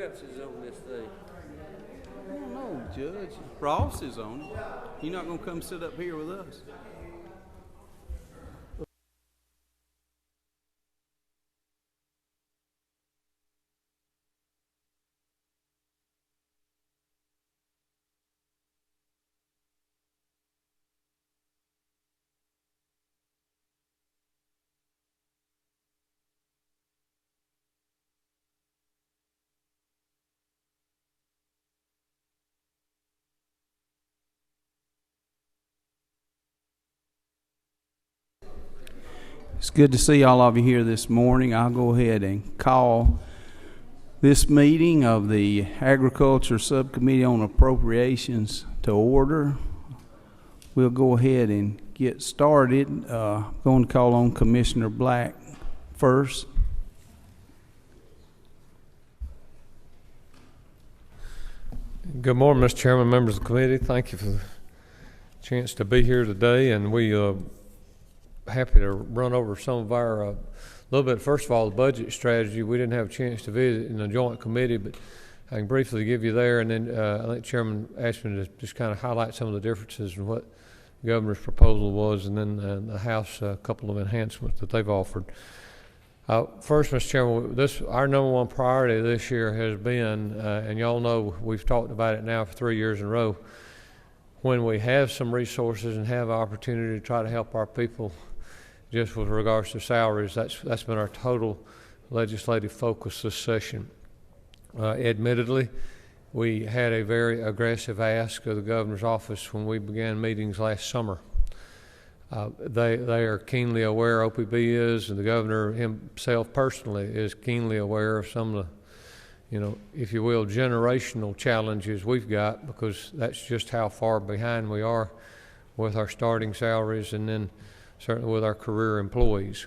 else is on this thing? I don't know, Judge. Ross is on it. You're not going to come sit up here with us? It's good to see all of you here this morning. I'll go ahead and call this meeting of the Agriculture Subcommittee on Appropriations to order. We'll go ahead and get started. Going to call on Commissioner Black first. Good morning, Mr. Chairman, members of the committee. Thank you for the chance to be here today, and we happy to run over some of our little bit. First of all, the budget strategy. We didn't have a chance to visit in the joint committee, but I can briefly give you there. And then I think the chairman asked me to just kind of highlight some of the differences in what the governor's proposal was, and then the House a couple of enhancements that they've offered. First, Mr. Chairman, our number one priority this year has been, and y'all know we've talked about it now for 3 years in a row, when we have some resources and have opportunity to try to help our people just with regards to salaries, that's been our total legislative focus this session. Admittedly, we had a very aggressive ask of the governor's office when we began meetings last summer. They are keenly aware, OPB is, and the governor himself personally is keenly aware of some of the, if you will, generational challenges we've got, because that's just how far behind we are with our starting salaries, and then certainly with our career employees.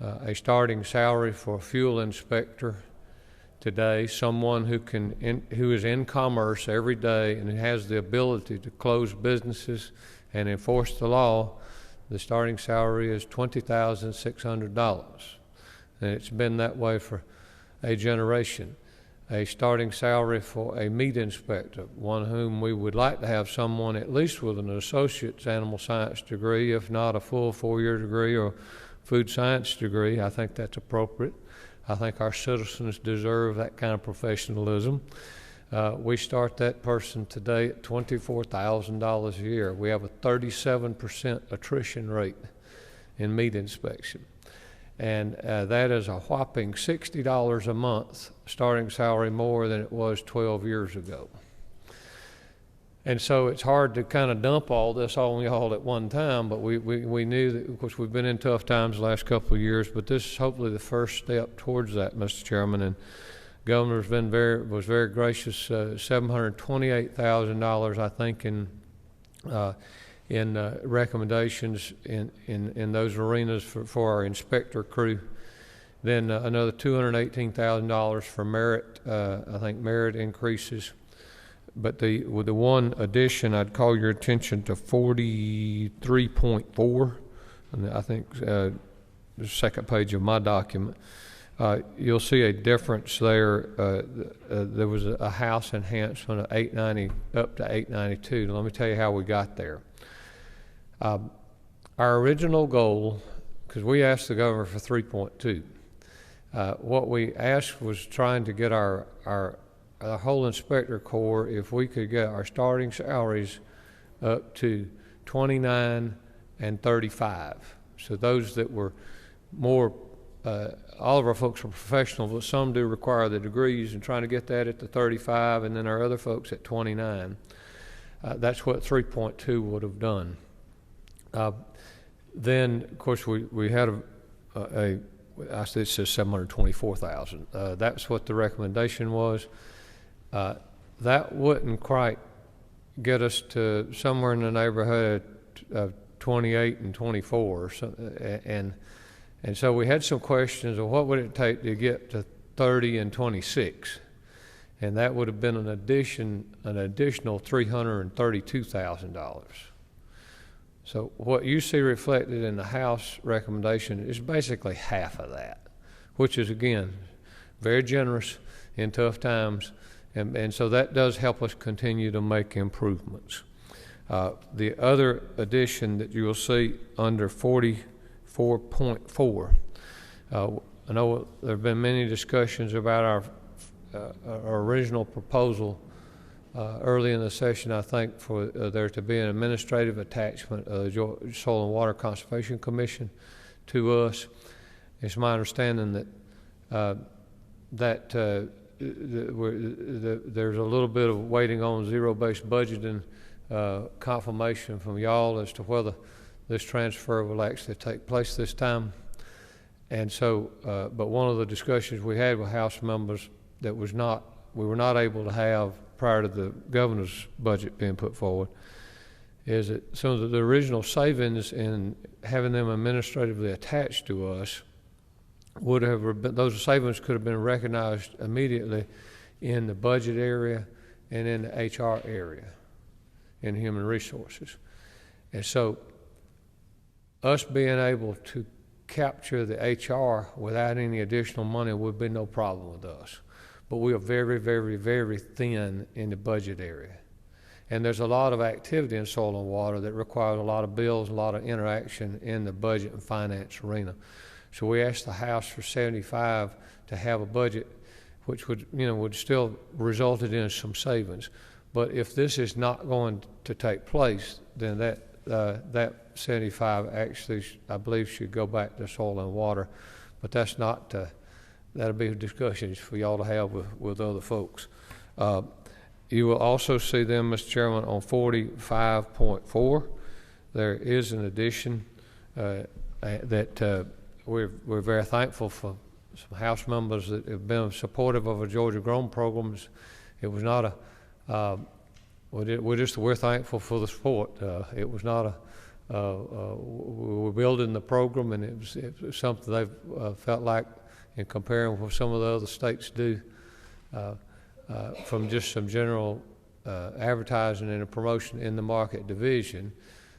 A starting salary for a fuel inspector today, someone who is in commerce every day and has the ability to close businesses and enforce the law, the starting salary is $20,600. And it's been that way for a generation. A starting salary for a meat inspector, one whom we would like to have someone at least with an associate's animal science degree, if not a full 4-year degree or food science degree. I think that's appropriate. I think our citizens deserve that kind of professionalism. We start that person today at $24,000 a year. We have a 37% attrition rate in meat inspection. And that is a whopping $60 a month starting salary more than it was 12 years ago. And so it's hard to kind of dump all this on y'all at one time, but we knew that, of course, we've been in tough times the last couple of years, but this is hopefully the first step towards that, Mr. Chairman. And Governor's was very gracious, $728,000, I think, in recommendations in those arenas for our inspector crew. Then another $218,000 for merit, I think merit increases. But with the one addition, I'd call your attention to 43.4, and I think the second page of my document. You'll see a difference there. There was a House enhancement of $890 up to $892. Now, let me tell you how we got there. Our original goal, because we asked the governor for 3.2, what we asked was trying to get our whole inspector corps, if we could get our starting salaries up to 29 and 35. So those that were more, all of our folks are professional, but some do require the degrees, and trying to get that at the 35, and then our other folks at 29. That's what 3.2 would have done. Then, of course, we had I said it says 724,000. That's what the recommendation was. That wouldn't quite get us to somewhere in the neighborhood of 28 and 24. And so we had some questions of what would it take to get to 30 and 26. And that would have been an additional $332,000. So what you see reflected in the House recommendation is basically half of that, which is, again, very generous in tough times, and so that does help us continue to make improvements. The other addition that you will see under 44.4, I know there have been many discussions about our original proposal early in the session, I think, for there to be an administrative attachment of the Soil and Water Conservation Commission to us. It's my understanding that there's a little bit of waiting on zero-based budgeting confirmation from y'all as to whether this transfer will actually take place this time. And so, but one of the discussions we had with House members that we were not able to have prior to the governor's budget being put forward is that some of the original savings in having them administratively attached to us would have been, those savings could have been recognized immediately in the budget area and in the HR area in human resources. And so us being able to capture the HR without any additional money would be no problem with us. But we are very, very, very thin in the budget area. And there's a lot of activity in soil and water that requires a lot of bills, a lot of interaction in the budget and finance arena. So we asked the House for 75 to have a budget which would still resulted in some savings. But if this is not going to take place, then that 75 actually, I believe, should go back to soil and water. But that's not, that'll be discussions for y'all to have with other folks. You will also see them, Mr. Chairman, on 45.4. There is an addition that we're very thankful for some House members that have been supportive of a Georgia Grown programs. It was not we're thankful for the support. It was not we were building the program, and it was something they've felt like in comparing with what some of the other states do. From just some general advertising and a promotion in the market division.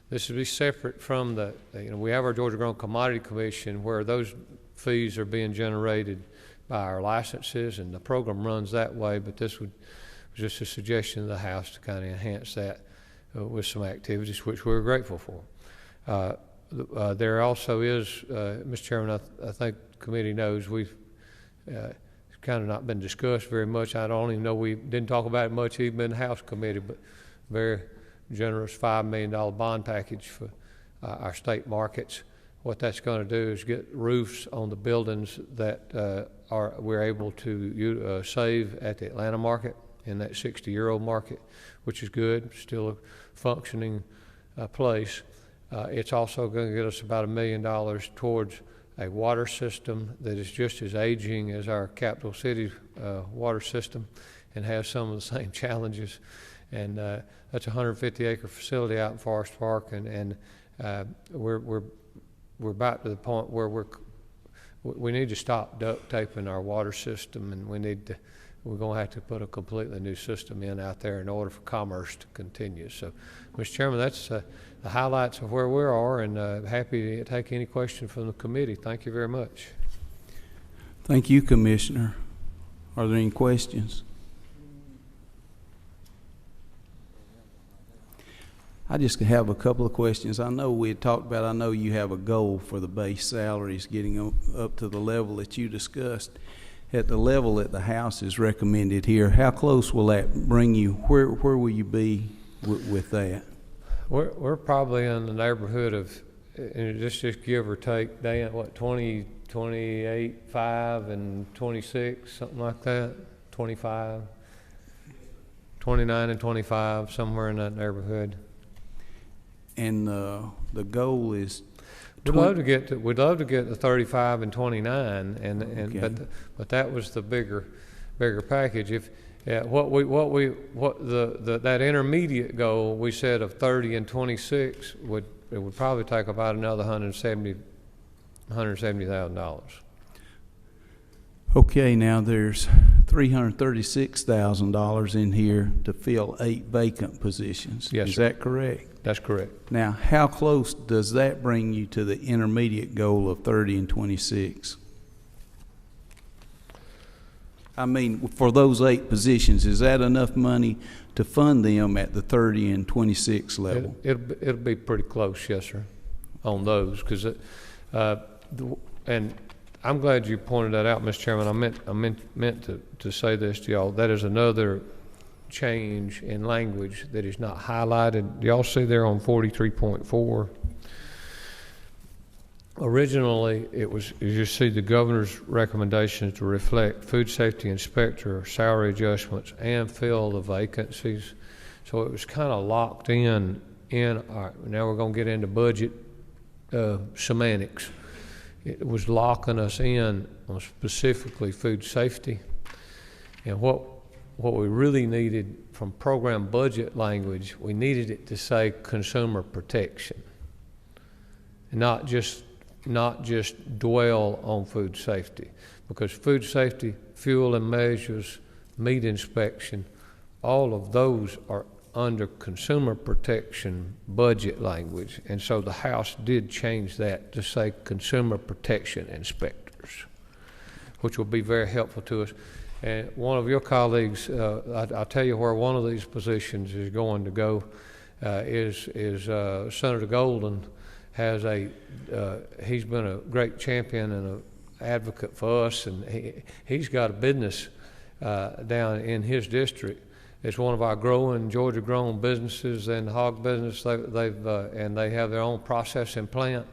This would be separate from we have our Georgia Grown Commodity Commission where those fees are being generated by our licenses, and the program runs that way, but this was just a suggestion of the House to kind of enhance that with some activities, which we're grateful for. There also is, Mr. Chairman, I think the committee knows we've kind of not been discussed very much. I don't even know, we didn't talk about it much even in the House committee, but very generous $5 million bond package for our state markets. What that's going to do is get roofs on the buildings that we're able to save at the Atlanta market in that 60-year-old market, which is good, still a functioning place. It's also going to get us about $1 million towards a water system that is just as aging as our capital city water system and has some of the same challenges. And that's a 150-acre facility out in Forest Park, and we're about to the point where we need to stop duct taping our water system, and we're going to have to put a completely new system in out there in order for commerce to continue. So, Mr. Chairman, that's the highlights of where we are, and happy to take any question from the committee. Thank you very much. Thank you, Commissioner. Are there any questions? I just have a couple of questions. I know we had talked about, I know you have a goal for the base salaries getting up to the level that you discussed. At the level that the House is recommended here, how close will that bring you? Where will you be with that? We're probably in the neighborhood of, just give or take, Dan, what, 28, 5, and 26, something like that, 25, 29 and 25, somewhere in that neighborhood. And the goal is we'd love to get to 35 and 29, okay. but that was the bigger package. If that intermediate goal we said of 30 and 26 would probably take about another $170,000. Okay, now there's $336,000 in here to fill 8 vacant positions. Yes, is sir. that correct? That's correct. Now, how close does that bring you to the intermediate goal of 30 and 26? I mean, for those 8 positions, is that enough money to fund them at the 30 and 26 level? It'll be pretty close, yes, sir, on those, because and I'm glad you pointed that out, Mr. Chairman. I meant to say this to y'all. That is another change in language that is not highlighted. Do y'all see there on 43.4? Originally, it was, as you see, the governor's recommendations to reflect food safety inspector salary adjustments and fill the vacancies. So it was kind of locked in our, now we're going to get into budget semantics. It was locking us in on specifically food safety. And what we really needed from program budget language, we needed it to say consumer protection, and not just dwell on food safety, because food safety, fuel and measures, meat inspection, all of those are under consumer protection budget language. And so the House did change that to say consumer protection inspectors, which will be very helpful to us. And one of your colleagues, I'll tell you where one of these positions is going to go, is Senator Golden. He's been a great champion and an advocate for us, and he's got a business down in his district. It's one of our Georgia grown businesses and hog business. And they have their own processing plant,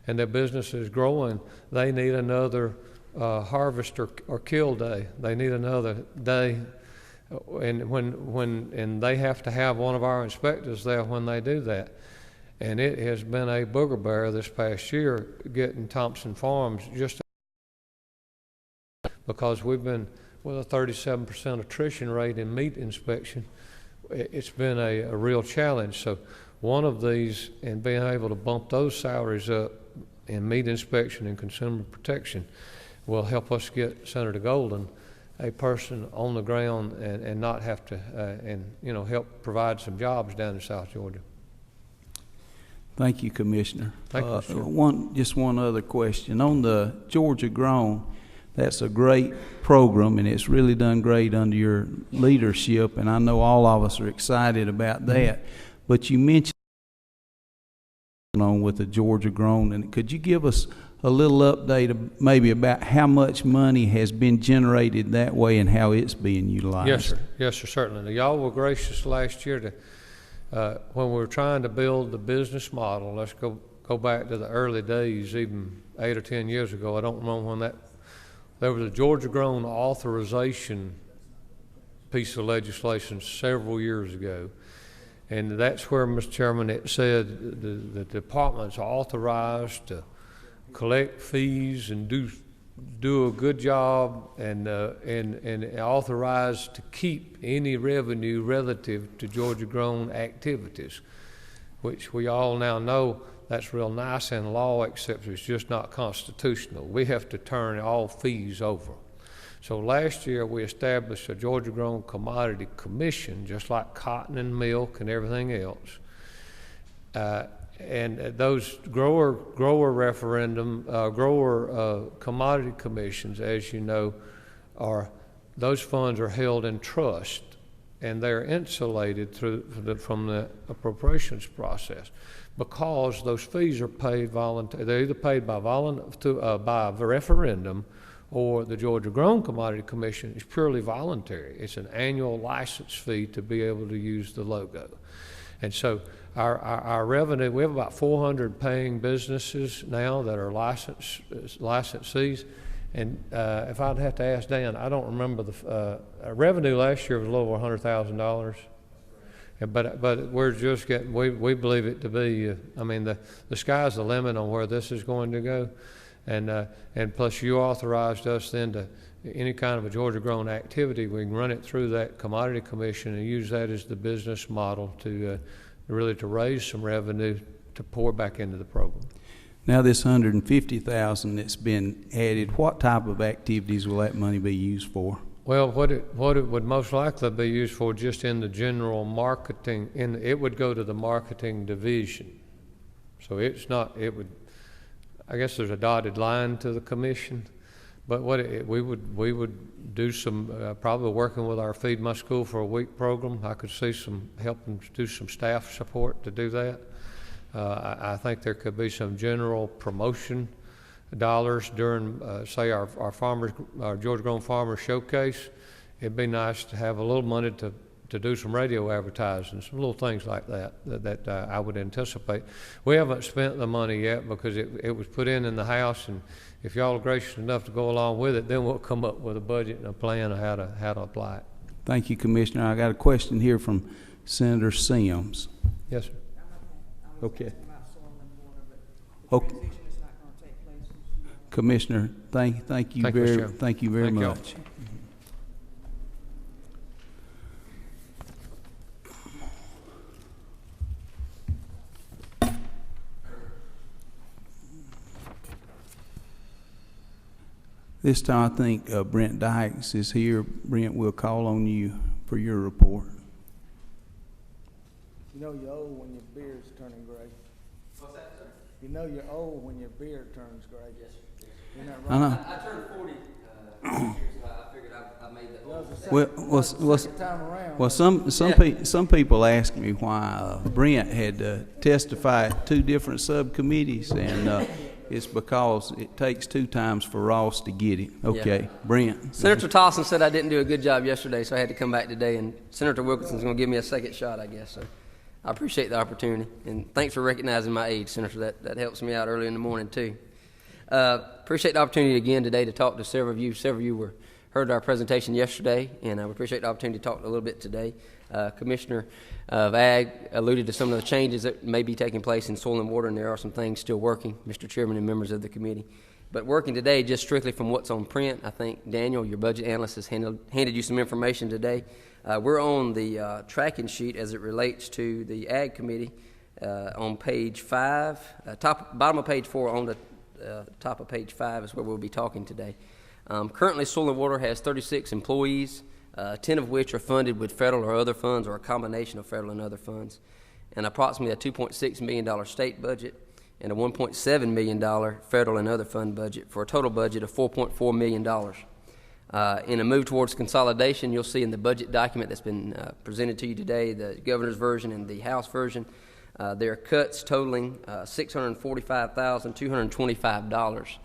and their business is growing. They need another harvest or kill day. They need another day, and they have to have one of our inspectors there when they do that. And it has been a booger bear this past year getting Thompson Farms, just because we've been with a 37% attrition rate in meat inspection. It's been a real challenge. So one of these, and being able to bump those salaries up in meat inspection and consumer protection, will help us get Senator Golden a person on the ground and not have to, help provide some jobs down in South Georgia. Thank you, Commissioner. Thank you, sir. One other question. On the Georgia Grown, that's a great program, and it's really done great under your leadership, and I know all of us are excited about that. But you mentioned on with the Georgia Grown, and could you give us a little update maybe about how much money has been generated that way and how it's being utilized? Yes, sir. Yes, sir, certainly. Y'all were gracious last year to when we were trying to build the business model. Let's go back to the early days, even 8 or 10 years ago. I don't remember when there was a Georgia Grown authorization piece of legislation several years ago. And that's where, Mr. Chairman, it said the department's authorized to collect fees and do a good job, and authorized to keep any revenue relative to Georgia Grown activities, which we all now know that's real nice in law, except it's just not constitutional. We have to turn all fees over. So last year we established a Georgia Grown Commodity Commission, just like cotton and milk and everything else. And those grower commodity commissions, as you know, those funds are held in trust, and they're insulated from the appropriations process, because those fees are paid voluntary. They're either paid by referendum, or the Georgia Grown Commodity Commission is purely voluntary. It's an annual license fee to be able to use the logo. And so our revenue, we have about 400 paying businesses now that are licensees. And if I'd have to ask Dan, I don't remember the revenue last year was a little over $100,000. But we're just getting, we believe it to be, the sky's the limit on where this is going to go. And plus you authorized us then to, any kind of a Georgia Grown activity, we can run it through that commodity commission and use that as the business model to really to raise some revenue to pour back into the program. Now this $150,000 that's been added, what type of activities will that money be used for? Well, what it would most likely be used for, just in the general marketing, it would go to the marketing division. So it's not, it would, I guess there's a dotted line to the commission, But we would do some, probably working with our Feed My School for a Week program. I could see some helping to do some staff support to do that. I think there could be some general promotion dollars during, say, our Georgia Grown Farmers Showcase. It'd be nice to have a little money to do some radio advertising, some little things like that I would anticipate. We haven't spent the money yet because it was put in the House, and if y'all are gracious enough to go along with it, then we'll come up with a budget and a plan of how to apply it. Thank you, Commissioner. I got a question here from Senator Sims. Yes, sir. Okay. Okay. Commissioner, thank you very much. This time I think Brent Dykes is here. Brent, we'll call on you for your report. You know you're old when your beard's turning gray. What's that, sir? You know you're old when your beard turns gray. Yes, sir. Isn't that I right? know. I turned 40 years ago. I figured I made that old. Second time around. Well, some people ask me why Brent had to testify at two different subcommittees, and it's because it takes 2 times for Ross to get it. Okay, Yeah. Brent. Senator Tolson said I didn't do a good job yesterday, so I had to come back today, and Senator Wilkinson's going to give me a second shot, I guess. So I appreciate the opportunity, and thanks for recognizing my age, Senator. That helps me out early in the morning, too. Appreciate the opportunity again today to talk to several of you. Several of you heard our presentation yesterday, and I appreciate the opportunity to talk a little bit today. Commissioner of Ag alluded to some of the changes that may be taking place in soil and water, and there are some things still working, Mr. Chairman and members of the committee. But working today just strictly from what's on print, I think Daniel, your budget analyst, has handed you some information today. We're on the tracking sheet as it relates to the Ag Committee on page 5, bottom of page 4 on the top of page 5 is where we'll be talking today. Currently, Soil and Water has 36 employees, 10 of which are funded with federal or other funds, or a combination of federal and other funds, and approximately a $2.6 million state budget and a $1.7 million federal and other fund budget, for a total budget of $4.4 million. In a move towards consolidation, you'll see in the budget document that's been presented to you today, the governor's version and the House version, there are cuts totaling $645,225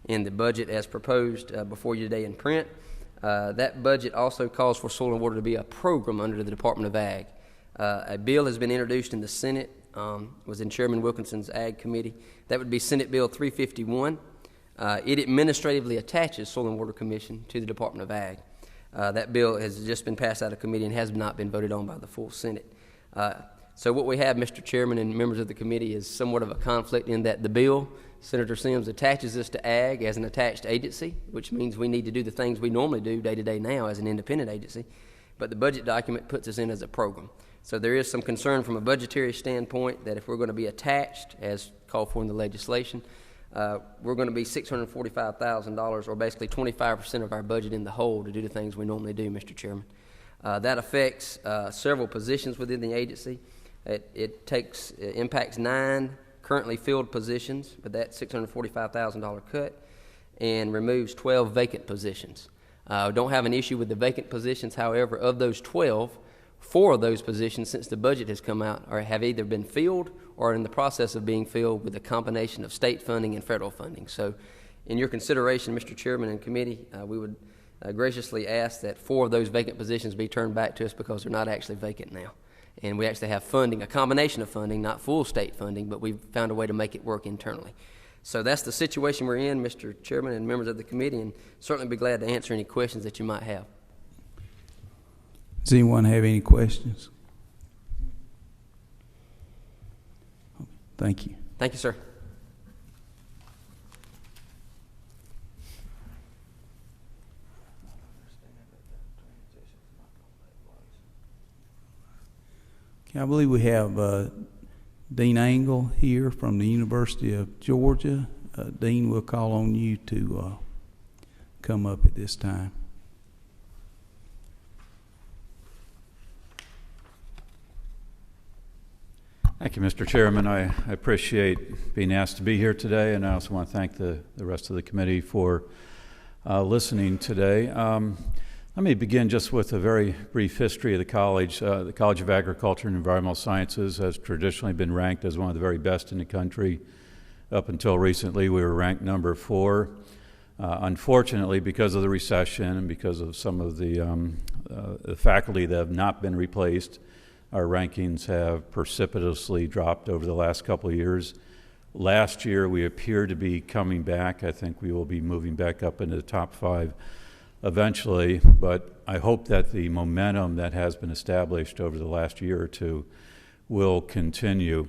in the budget as proposed before you today in print. That budget also calls for soil and water to be a program under the Department of Ag. A bill has been introduced in the Senate, was in Chairman Wilkinson's Ag Committee. That would be Senate Bill 351. It administratively attaches Soil and Water Commission to the Department of Ag. That bill has just been passed out of committee and has not been voted on by the full Senate. So what we have, Mr. Chairman and members of the committee, is somewhat of a conflict in that the bill, Senator Sims, attaches us to Ag as an attached agency, which means we need to do the things we normally do day to day now as an independent agency, but the budget document puts us in as a program. So there is some concern from a budgetary standpoint that if we're going to be attached, as called for in the legislation, we're going to be $645,000, or basically 25% of our budget in the hole to do the things we normally do, Mr. Chairman. That affects several positions within the agency. It impacts 9 currently filled positions with that $645,000 cut, and removes 12 vacant positions. Don't have an issue with the vacant positions. However, of those 12, 4 of those positions, since the budget has come out, have either been filled or are in the process of being filled with a combination of state funding and federal funding. So in your consideration, Mr. Chairman and committee, we would graciously ask that 4 of those vacant positions be turned back to us because they're not actually vacant now. And we actually have funding, a combination of funding, not full state funding, but we've found a way to make it work internally. So that's the situation we're in, Mr. Chairman and members of the committee, and certainly be glad to answer any questions that you might have. Does anyone have any questions? Thank you. Thank you, sir. Okay, I believe we have Dean Angle here from the University of Georgia. Dean, we'll call on you to come up at this time. Thank you, Mr. Chairman. I appreciate being asked to be here today, and I also want to thank the rest of the committee for listening today. Let me begin just with a very brief history of the college. The College of Agriculture and Environmental Sciences has traditionally been ranked as one of the very best in the country. Up until recently, we were ranked number 4. Unfortunately, because of the recession and because of some of the faculty that have not been replaced, our rankings have precipitously dropped over the last couple of years. Last year, we appear to be coming back. I think we will be moving back up into the top 5 eventually, but I hope that the momentum that has been established over the last year or two will continue.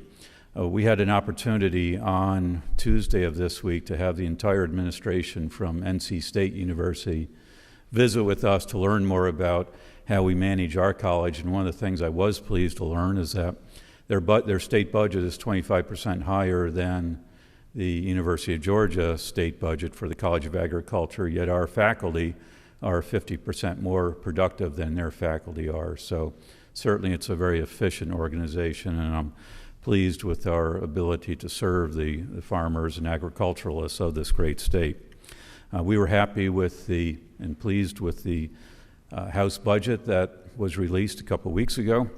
We had an opportunity on Tuesday of this week to have the entire administration from NC State University visit with us to learn more about how we manage our college. And one of the things I was pleased to learn is that their state budget is 25% higher than the University of Georgia state budget for the College of Agriculture, yet our faculty are 50% more productive than their faculty are. So certainly it's a very efficient organization, and I'm pleased with our ability to serve the farmers and agriculturalists of this great state. We were happy with and pleased with the House budget that was released a couple weeks ago.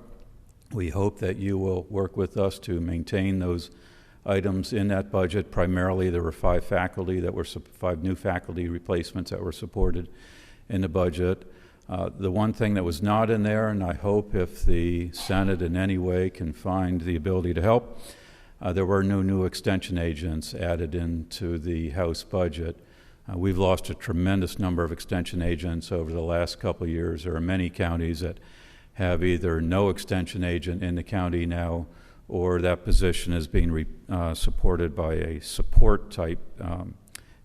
We hope that you will work with us to maintain those items in that budget. Primarily, there were 5 new faculty replacements that were supported in the budget. The one thing that was not in there, and I hope if the Senate in any way can find the ability to help, there were no new extension agents added into the House budget. We've lost a tremendous number of extension agents over the last couple of years. There are many counties that have either no extension agent in the county now, or that position is being supported by a support type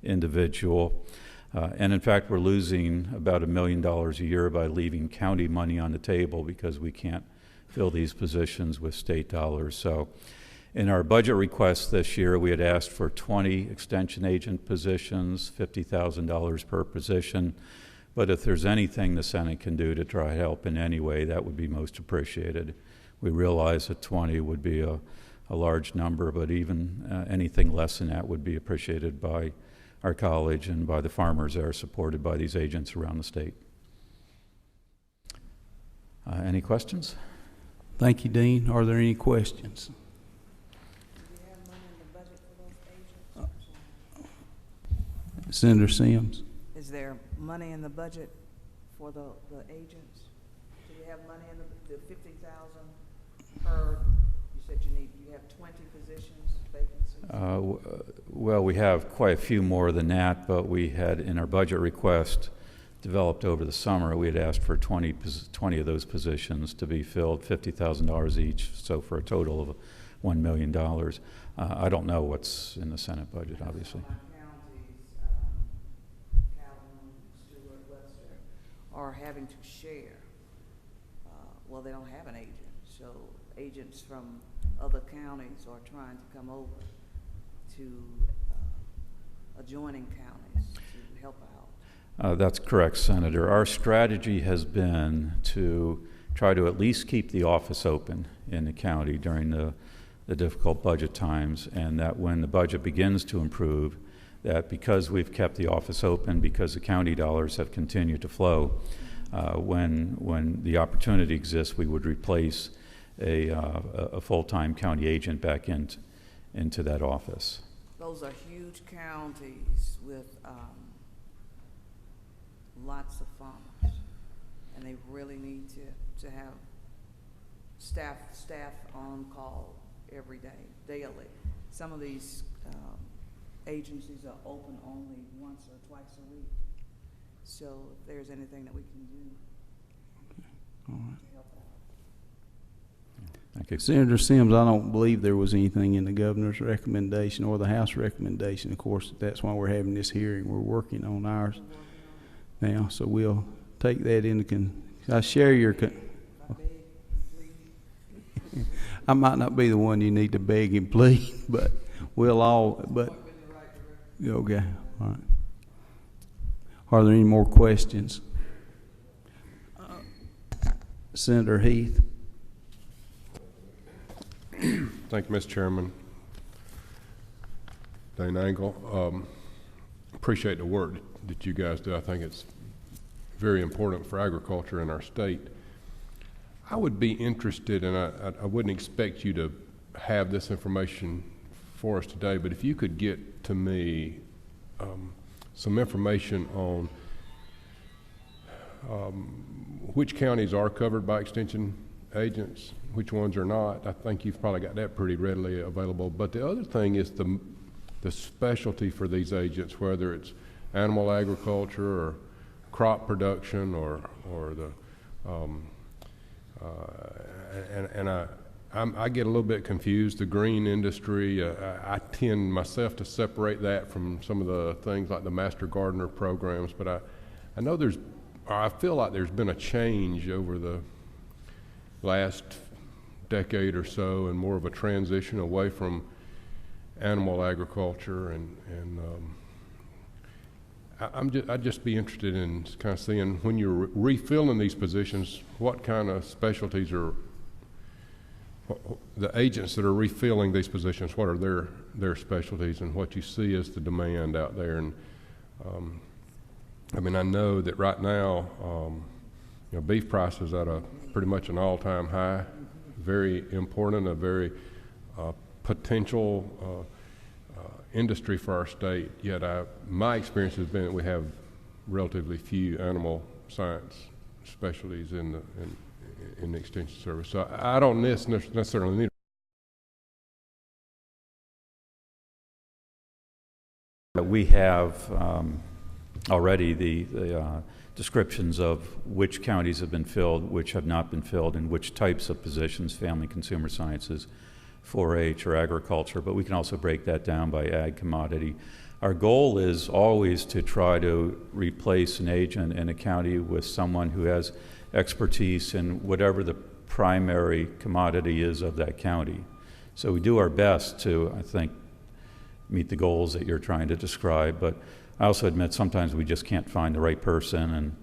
individual. And in fact, we're losing about $1 million a year by leaving county money on the table because we can't fill these positions with state dollars. So in our budget request this year, we had asked for 20 extension agent positions, $50,000 per position. But if there's anything the Senate can do to try to help in any way, that would be most appreciated. We realize that 20 would be a large number, but even anything less than that would be appreciated by our college and by the farmers that are supported by these agents around the state. Any questions? Thank you, Dean. Are there any questions? Do we have money in the budget for those agents? Senator Sims? Is there money in the budget for the agents? Do we have money in the 50,000 per? You said you have 20 positions, vacancies. Well, we have quite a few more than that, but we had in our budget request developed over the summer, we had asked for 20 of those positions to be filled, $50,000 each, so for a total of $1 million. I don't know what's in the Senate budget, obviously. Are having to share. Well, they don't have an agent, so agents from other counties are trying to come over to adjoining counties to help out. That's correct, Senator. Our strategy has been to try to at least keep the office open in the county during the difficult budget times, and that when the budget begins to improve, that because we've kept the office open, because the county dollars have continued to flow, when the opportunity exists, we would replace a full-time county agent back into that office. Those are huge counties with lots of farmers, and they really need to have staff on call every day, daily. Some of these agencies are open only once or twice a week. So if there's anything that we can do All right. to help out. Thank you. Senator Sims, I don't believe there was anything in the governor's recommendation or the House recommendation. Of course, that's why we're having this hearing. We're working on ours now, so we'll take that into I share your I might not be the one you need to beg and plead, but we'll all, okay, all right. Are there any more questions? Senator Heath. Thank you, Mr. Chairman. Dane Angle. appreciate the work that you guys do. I think it's very important for agriculture in our state. I would be interested, and I wouldn't expect you to have this information for us today, but if you could get to me some information on which counties are covered by extension agents, which ones are not. I think you've probably got that pretty readily available. But the other thing is the specialty for these agents, whether it's animal agriculture or crop production or the I get a little bit confused. The green industry, I tend myself to separate that from some of the things like the Master Gardener programs, but I know I feel like there's been a change over the last decade or so, and more of a transition away from animal agriculture, and I'd just be interested in kind of seeing, when you're refilling these positions, what kind of specialties are the agents that are refilling these positions, what are their specialties, and what you see as the demand out there. And I mean, I know that right now, beef prices at pretty much an all-time high, very important, a very potential industry for our state. Yet my experience has been that we have relatively few animal science specialties in the extension service. So I don't necessarily need. We have already the descriptions of which counties have been filled, which have not been filled, and which types of positions, family consumer sciences, 4-H, or agriculture, but we can also break that down by ag commodity. Our goal is always to try to replace an agent in a county with someone who has expertise in whatever the primary commodity is of that county. So we do our best to, I think, meet the goals that you're trying to describe, but I also admit sometimes we just can't find the right person,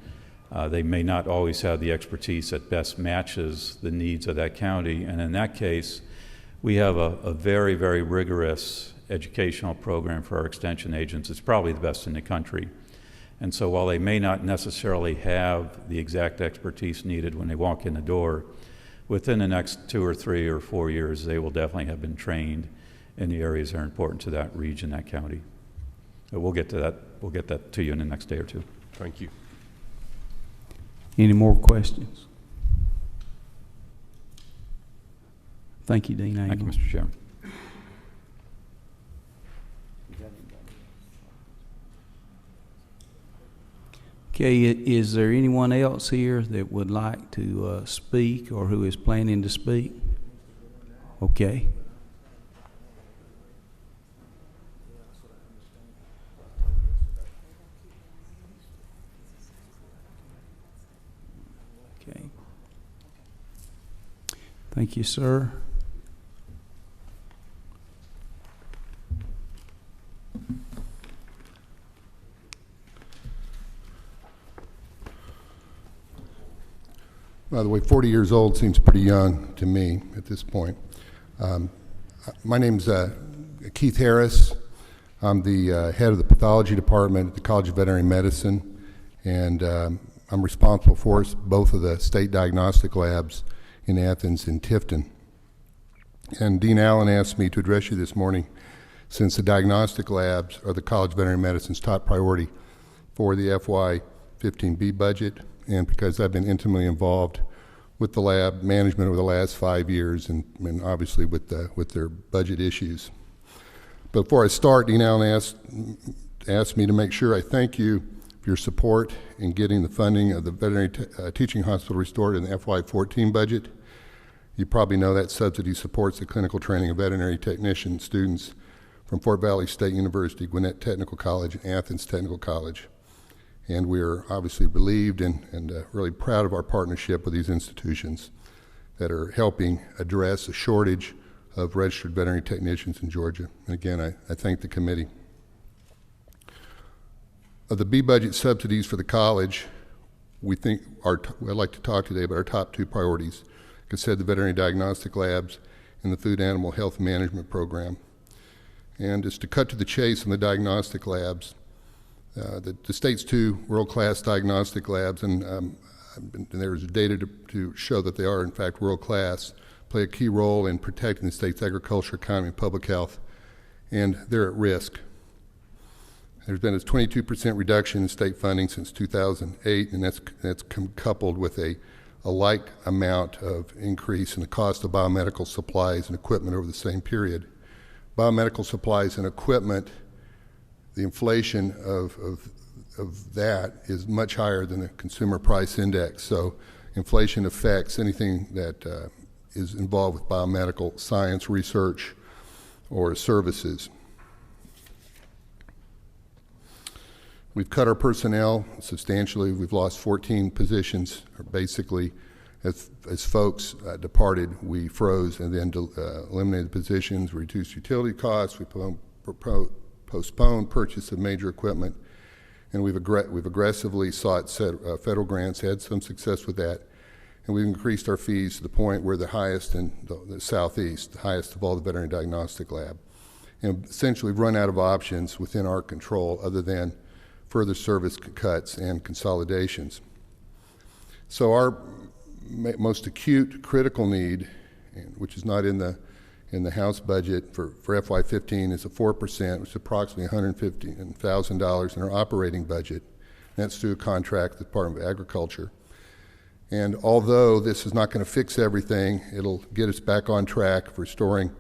and they may not always have the expertise that best matches the needs of that county. And in that case, we have a very, very rigorous educational program for our extension agents. It's probably the best in the country. And so while they may not necessarily have the exact expertise needed when they walk in the door, within the next 2 or 3 or 4 years, they will definitely have been trained in the areas that are important to that region, that county. But we'll get to that. We'll get that to you in the next day or two. Thank you. Any more questions? Thank you, Dean Angle. Thank you, Mr. Chairman. Okay, is there anyone else here that would like to speak or who is planning to speak? Okay. Okay. Thank you, sir. By the way, 40 years old seems pretty young to me at this point. My name's Keith Harris. I'm the head of the pathology department at the College of Veterinary Medicine, and I'm responsible for both of the state diagnostic labs in Athens and Tifton. And Dean Allen asked me to address you this morning, since the diagnostic labs are the College of Veterinary Medicine's top priority for the FY15B budget, and because I've been intimately involved with the lab management over the last 5 years, and obviously with their budget issues. But before I start, Dean Allen asked me to make sure I thank you for your support in getting the funding of the veterinary teaching hospital restored in the FY14 budget. You probably know that subsidy supports the clinical training of veterinary technician students from Fort Valley State University, Gwinnett Technical College, and Athens Technical College. And we are obviously relieved and really proud of our partnership with these institutions that are helping address a shortage of registered veterinary technicians in Georgia. And again, I thank the committee. Of the B budget subsidies for the college, I'd like to talk today about our top 2 priorities. Like I said, the veterinary diagnostic labs and the food animal health management program. And just to cut to the chase on the diagnostic labs, The state's 2 world-class diagnostic labs, and there's data to show that they are, in fact, world-class, play a key role in protecting the state's agriculture, economy, and public health, and they're at risk. There's been a 22% reduction in state funding since 2008, and that's coupled with a like amount of increase in the cost of biomedical supplies and equipment over the same period. Biomedical supplies and equipment, the inflation of that is much higher than the consumer price index. So inflation affects anything that is involved with biomedical science, research, or services. We've cut our personnel substantially. We've lost 14 positions, or basically, as folks departed, we froze and then eliminated positions, reduced utility costs, we postponed purchase of major equipment, and we've aggressively sought federal grants, had some success with that, and we've increased our fees to the point where the highest in the Southeast, the highest of all the veterinary diagnostic lab. And essentially we've run out of options within our control other than further service cuts and consolidations. So our most acute critical need, which is not in the House budget for FY15, is a 4%, which is approximately $150,000 in our operating budget. And that's through a contract with the Department of Agriculture. And although this is not going to fix everything, it'll get us back on track for restoring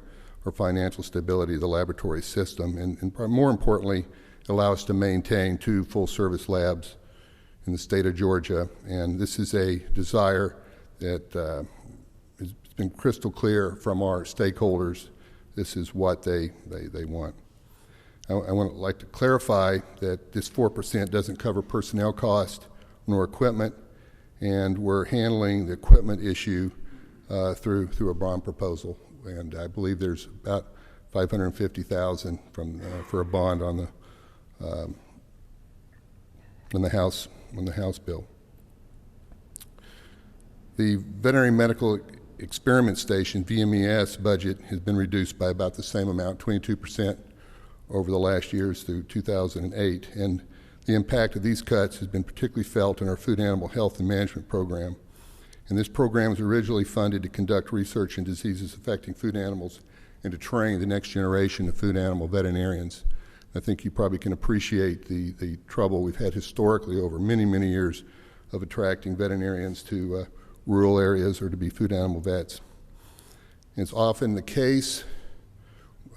our financial stability of the laboratory system, and more importantly, allow us to maintain 2 full-service labs in the state of Georgia. And this is a desire that has been crystal clear from our stakeholders. This is what they want. I would like to clarify that this 4% doesn't cover personnel cost nor equipment, and we're handling the equipment issue through a bond proposal. And I believe there's about $550,000 for a bond on the House bill. The Veterinary Medical Experiment Station, VMES, budget has been reduced by about the same amount, 22% over the last years through 2008. And the impact of these cuts has been particularly felt in our food animal health and management program. And this program was originally funded to conduct research in diseases affecting food animals and to train the next generation of food animal veterinarians. I think you probably can appreciate the trouble we've had historically over many, many years of attracting veterinarians to rural areas or to be food animal vets. And it's often the case,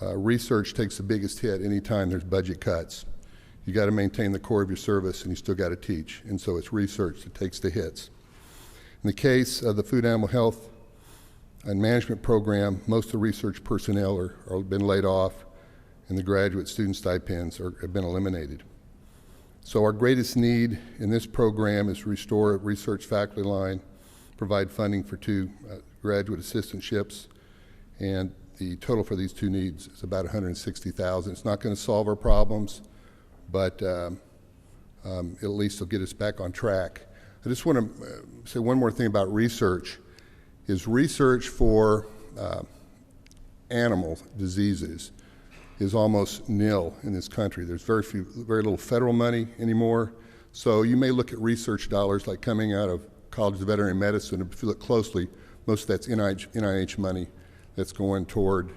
research takes the biggest hit anytime there's budget cuts. You got to maintain the core of your service and you still got to teach, and so it's research that takes the hits. In the case of the food animal health and management program, most of the research personnel are been laid off, and the graduate student stipends have been eliminated. So our greatest need in this program is to restore a research faculty line, provide funding for 2 graduate assistantships, and the total for these 2 needs is about $160,000. It's not going to solve our problems, but at least it'll get us back on track. I just want to say one more thing about research. Is research for animal diseases is almost nil in this country. There's very little federal money anymore. So you may look at research dollars like coming out of College of Veterinary Medicine, and if you look closely, most of that's NIH money that's going toward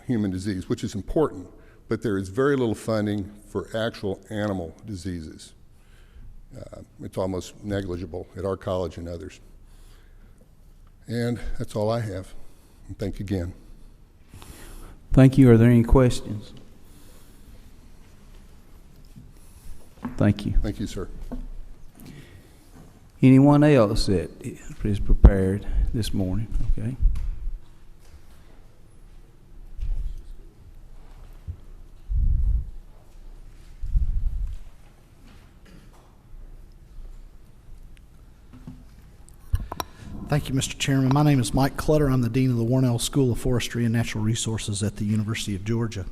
human disease, which is important, but there is very little funding for actual animal diseases. It's almost negligible at our college and others. And that's all I have. And thank you again. Thank you. Are there any questions? Thank you. Thank you, sir. Anyone else that is prepared this morning? Okay. Thank you, Mr. Chairman. My name is Mike Clutter. I'm the Dean of the Warnell School of Forestry and Natural Resources at the University of Georgia.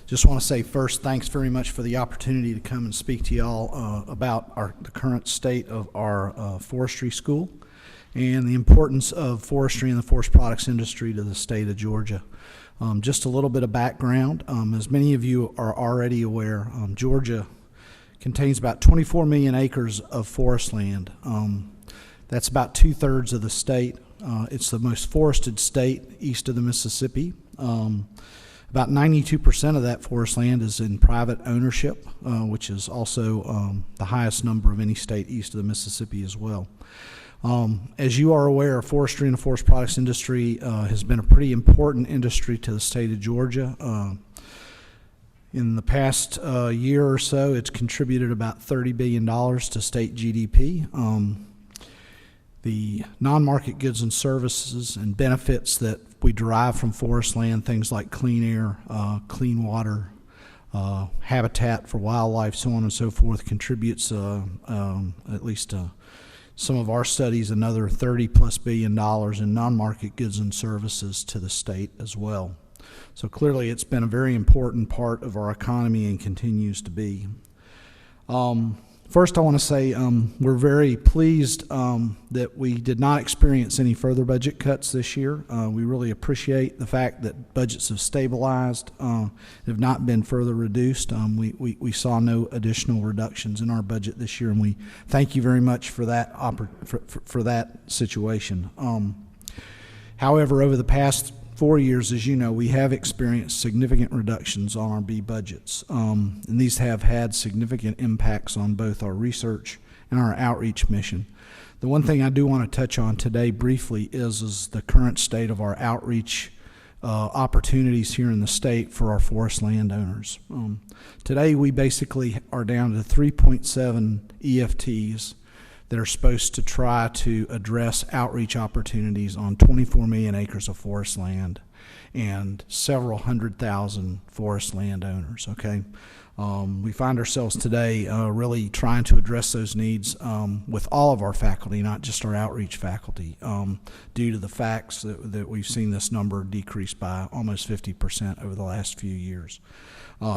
Just want to say first, thanks very much for the opportunity to come and speak to y'all about the current state of our forestry school and the importance of forestry and the forest products industry to the state of Georgia. Just a little bit of background. As many of you are already aware, Georgia contains about 24 million acres of forest land. That's about 2/3 of the state. It's the most forested state east of the Mississippi. About 92% of that forest land is in private ownership, which is also the highest number of any state east of the Mississippi as well. As you are aware, forestry and the forest products industry has been a pretty important industry to the state of Georgia. In the past year or so, it's contributed about $30 billion to state GDP. The non-market goods and services and benefits that we derive from forest land, things like clean air, clean water, habitat for wildlife, so on and so forth, contributes at least some of our studies another $30+ billion in non-market goods and services to the state as well. So clearly it's been a very important part of our economy and continues to be. First, I want to say we're very pleased that we did not experience any further budget cuts this year. We really appreciate the fact that budgets have stabilized, have not been further reduced. We saw no additional reductions in our budget this year, and we thank you very much for that for that situation. However, over the past 4 years, as you know, we have experienced significant reductions on our B budgets, and these have had significant impacts on both our research and our outreach mission. The one thing I do want to touch on today briefly is the current state of our outreach opportunities here in the state for our forest landowners. Today, we basically are down to 3.7 EFTs that are supposed to try to address outreach opportunities on 24 million acres of forest land and several 100,000 forest landowners, okay? We find ourselves today really trying to address those needs with all of our faculty, not just our outreach faculty, due to the facts that we've seen this number decrease by almost 50% over the last few years.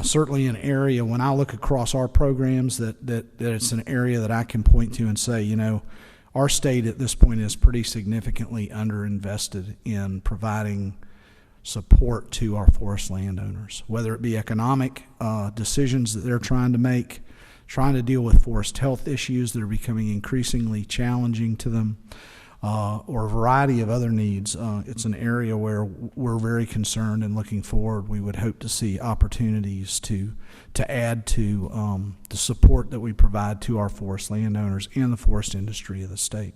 Certainly an area, when I look across our programs, that it's an area that I can point to and say, you know, our state at this point is pretty significantly underinvested in providing support to our forest landowners, whether it be economic decisions that they're trying to make, trying to deal with forest health issues that are becoming increasingly challenging to them, or a variety of other needs. It's an area where we're very concerned, and looking forward, we would hope to see opportunities to add to the support that we provide to our forest landowners and the forest industry of the state.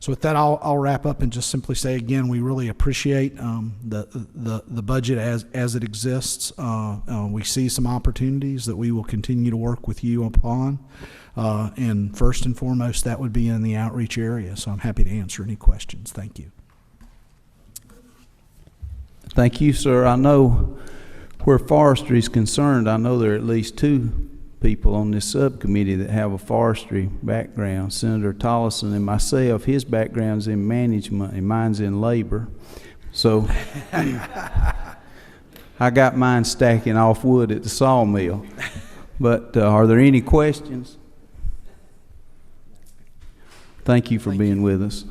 So with that, I'll wrap up and just simply say again, we really appreciate the budget as it exists. We see some opportunities that we will continue to work with you upon. And first and foremost, that would be in the outreach area. So I'm happy to answer any questions. Thank you. Thank you, sir. I know where forestry is concerned, I know there are at least 2 people on this subcommittee that have a forestry background. Senator Tollison and myself, his background's in management and mine's in labor. So I got mine stacking off wood at the sawmill. But are there any questions? Thank you for being with us.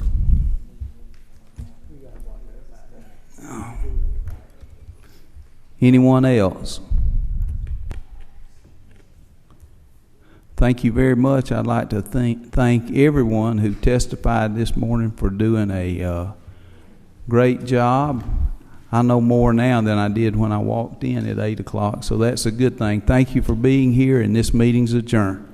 Anyone else? Thank you very much. I'd like to thank everyone who testified this morning for doing a great job. I know more now than I did when I walked in at 8 o'clock, so that's a good thing. Thank you for being here, and this meeting's adjourned.